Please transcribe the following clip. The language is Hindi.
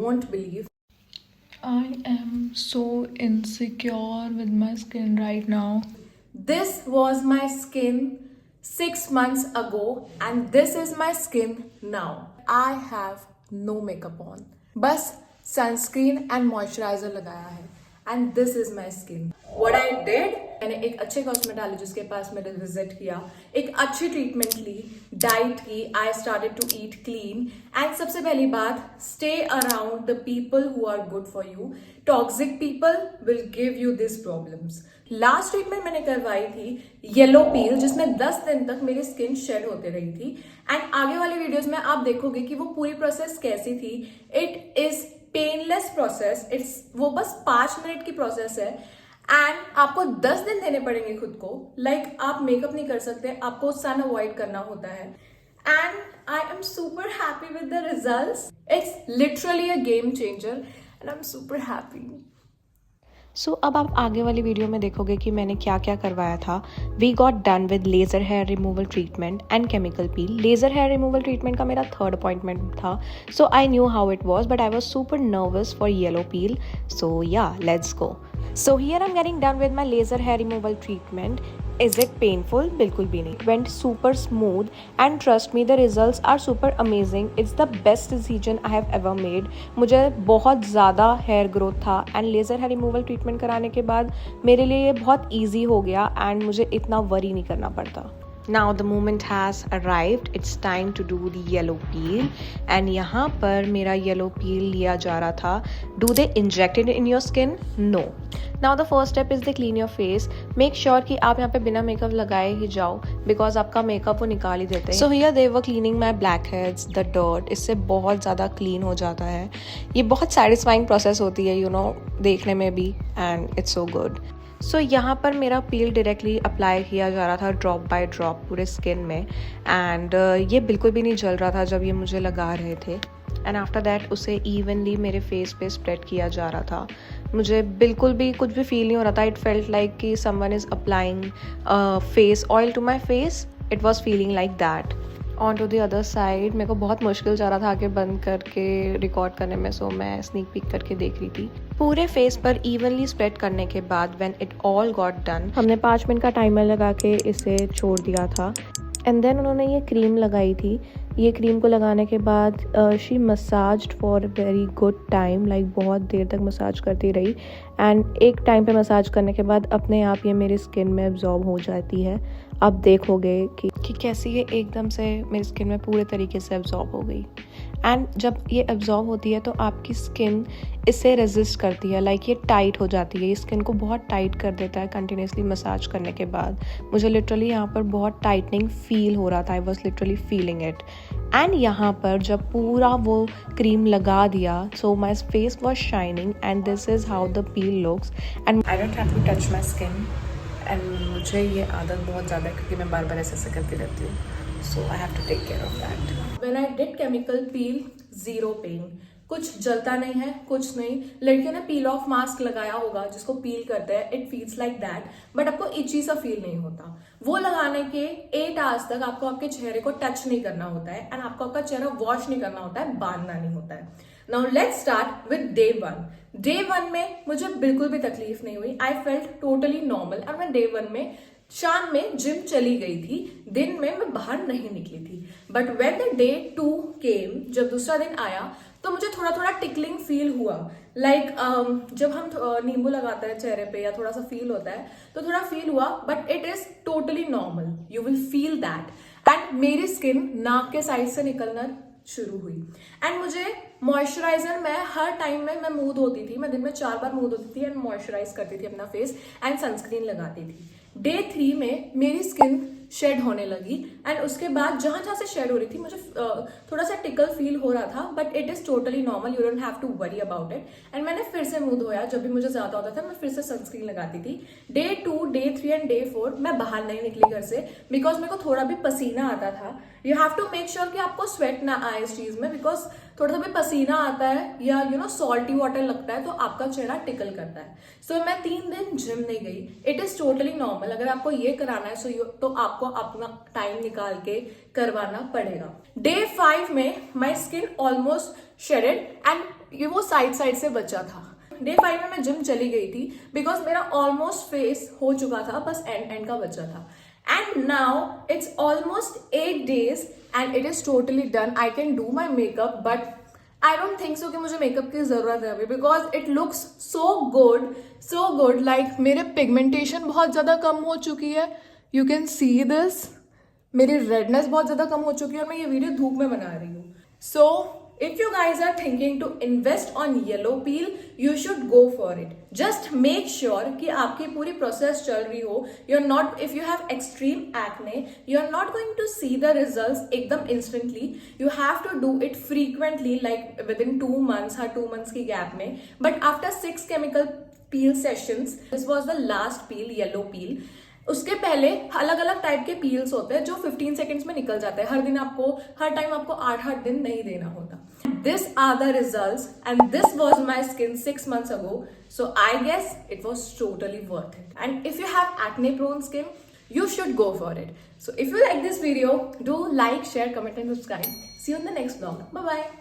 won't believe. I am so insecure with my skin right now. This was my skin 6 months ago and this is my skin now. I have no makeup on. बस sunscreen and moisturizer लगाया है and this is my skin. What I did, मैंने एक अच्छे कॉस्मेटोलॉजिस्ट के पास मैंने विजिट किया, एक अच्छी ट्रीटमेंट ली, डाइट की, I started to eat clean and सबसे पहली बात, stay around the people who are good for you. Toxic people will give you this problems. Last treatment मैंने करवाई थी येलो पील, जिसमें 10 दिन तक मेरी स्किन शेड होते रही थी एंड आगे वाले वीडियोस में आप देखोगे कि वो पूरी प्रोसेस कैसी थी. It is painless process. वो बस 5 मिनट की प्रोसेस है एंड आपको 10 दिन देने पड़ेंगे खुद को. लाइक आप मेकअप नहीं कर सकते, आपको सन अवॉइड करना होता है and I am super happy with the results. It's literally a game changer and I am super happy. So अब आप आगे वाली वीडियो में देखोगे कि मैंने क्या क्या करवाया था. We got done with laser hair removal treatment and chemical peel. Laser hair removal treatment का मेरा 3rd अपॉइंटमेंट था, so I knew how it was, but I was super nervous for yellow peel. So yeah, let's go. So here I'm getting done with my laser hair removal treatment. Is it painful? बिल्कुल भी नहीं. It went super smooth and trust me, the results are super amazing. It's the best decision I have ever made. मुझे बहुत ज़्यादा hair growth था and laser hair removal treatment कराने के बाद मेरे लिए ये बहुत easy हो गया and मुझे इतना worry नहीं करना पड़ता. Now the moment has arrived. It's time to do the yellow peel. And यहाँ पर मेरा yellow peel लिया जा रहा था. Do they inject it in your skin? No. Now the first step is they clean your face. Make sure कि आप यहाँ पे बिना मेकअप लगाए ही जाओ because आपका मेकअप वो निकाल ही देते हैं. So here they were cleaning my blackheads, the dirt. इससे बहुत ज़्यादा clean हो जाता है. ये बहुत satisfying process होती है, you know, देखने में भी, and it's so good. सो यहाँ पर मेरा पील डायरेक्टली अप्लाई किया जा रहा था ड्रॉप बाय ड्रॉप पूरे स्किन में एंड ये बिल्कुल भी नहीं जल रहा था जब ये मुझे लगा रहे थे एंड आफ्टर दैट उसे इवनली मेरे फेस पे स्प्रेड किया जा रहा था. मुझे बिल्कुल भी कुछ भी फील नहीं हो रहा था. इट फेल्ट लाइक कि someone is applying face oil to my face. It was feeling like that. On to the other side मेरे को बहुत मुश्किल जा रहा था आगे बंद करके रिकॉर्ड करने में, सो मैं स्नीक पीक करके देख रही थी. पूरे फेस पर इवनली स्प्रेड करने के बाद when it all got done, हमने 5 मिनट का टाइमर लगा के इसे छोड़ दिया था एंड देन उन्होंने ये क्रीम लगाई थी. ये क्रीम को लगाने के बाद she massaged for very good time, like बहुत देर तक मसाज करती रही एंड एक टाइम पे मसाज करने के बाद अपने आप ये मेरी स्किन में एब्जॉर्ब हो जाती है. आप देखोगे कि कैसे ये एकदम से मेरी स्किन में पूरे तरीके से एब्जॉर्ब हो गई एंड जब ये एब्जॉर्ब होती है तो आपकी स्किन इससे रेजिस्ट करती है, लाइक ये टाइट हो जाती है. ये स्किन को बहुत टाइट कर देता है कंटिन्यूसली मसाज करने के बाद. मुझे लिटरली यहाँ पर बहुत टाइटनिंग फील हो रहा था. I was literally feeling it and यहाँ पर जब पूरा वो क्रीम लगा दिया, so my face was shining and this is how the peel looks and I don't have to touch my skin and मुझे ये आदत बहुत ज़्यादा है क्योंकि मैं बार बार ऐसे करती रहती हूँ. So I have to take care of that. When I did chemical peel, zero pain. कुछ जलता नहीं है, कुछ नहीं. लड़कियों ने पील ऑफ मास्क लगाया होगा जिसको पील करते हैं, it feels like that, but आपको इची सा फील नहीं होता. वो लगाने के 8 आवर्स तक आपको आपके चेहरे को टच नहीं करना होता है एंड आपको आपका चेहरा वॉश नहीं करना होता है, बांधना नहीं होता है. Now let's start with day 1. Day 1 में मुझे बिल्कुल भी तकलीफ नहीं हुई. आई फेल्ट टोटली नॉर्मल और मैं डे 1 में शाम में जिम चली गई थी. दिन में मैं बाहर नहीं निकली थी. बट व्हेन द डे 2 केम, जब दूसरा दिन आया तो मुझे थोड़ा थोड़ा टिकलिंग फील हुआ. लाइक जब हम नींबू लगाते हैं चेहरे पे या थोड़ा सा फील होता है तो थोड़ा फील हुआ, but it is totally normal. You will feel that and मेरी स्किन नाक के साइड से निकलना शुरू हुई एंड मुझे मॉइस्चराइजर मैं हर टाइम में मैं मुंह धोती थी. मैं दिन में 4 बार मुंह धोती थी एंड मॉइस्चराइज करती थी अपना फेस एंड सनस्क्रीन लगाती थी. डे 3 में मेरी स्किन शेड होने लगी एंड उसके बाद जहां जहां से शेड हो रही थी मुझे थोड़ा सा टिकल फील हो रहा था, but it is totally normal. You don't have to worry about it. And मैंने फिर से मुंह धोया. जब भी मुझे ज्यादा होता था मैं फिर से सनस्क्रीन लगाती थी. डे 2, डे 3 एंड डे 4 मैं बाहर नहीं निकली घर से बिकॉज मेरे को थोड़ा भी पसीना आता था. You have to make sure कि आपको स्वेट ना आए इस चीज में, बिकॉज थोड़ा सा भी पसीना आता है या यू नो सॉल्टी वाटर लगता है तो आपका चेहरा टिकल करता है. सो मैं 3 दिन जिम नहीं गई. It is totally normal. अगर आपको ये कराना है तो आपको अपना टाइम निकाल के करवाना पड़ेगा. डे 5 में my skin almost shaded and ये वो साइड से बचा था। डे 5 में मैं जिम चली गई थी बिकॉज मेरा ऑलमोस्ट फेस हो चुका था, बस एंड का बचा था। And now it's almost 8 days and it is totally done. I can do my makeup but I don't think so कि मुझे मेकअप की जरूरत है अभी, because it looks so good. Like मेरे पिगमेंटेशन बहुत ज्यादा कम हो चुकी है, यू कैन सी दिस। मेरी रेडनेस बहुत ज्यादा कम हो चुकी है और मैं ये वीडियो धूप में बना रही हूँ। सो if you guys are thinking to invest on yellow peel, you should go for it. Just make sure कि आपकी पूरी process चल रही हो। You're not, if you have extreme acne, you're not going to see the results एकदम instantly. You have to do it frequently, like within 2 months, her 2 months की gap में। But after 6 chemical peel sessions, this was the last peel, yellow peel. उसके पहले अलग अलग टाइप के पील्स होते हैं जो 15 सेकेंड्स में निकल जाते हैं। हर टाइम आपको 8 दिन नहीं देना होता। This are the results and this was my skin 6 months ago. So I guess it was totally worth it. And if you have acne prone skin, you should go for it. So if you like this video, do like, share, comment and subscribe. See you in the next vlog. Bye bye.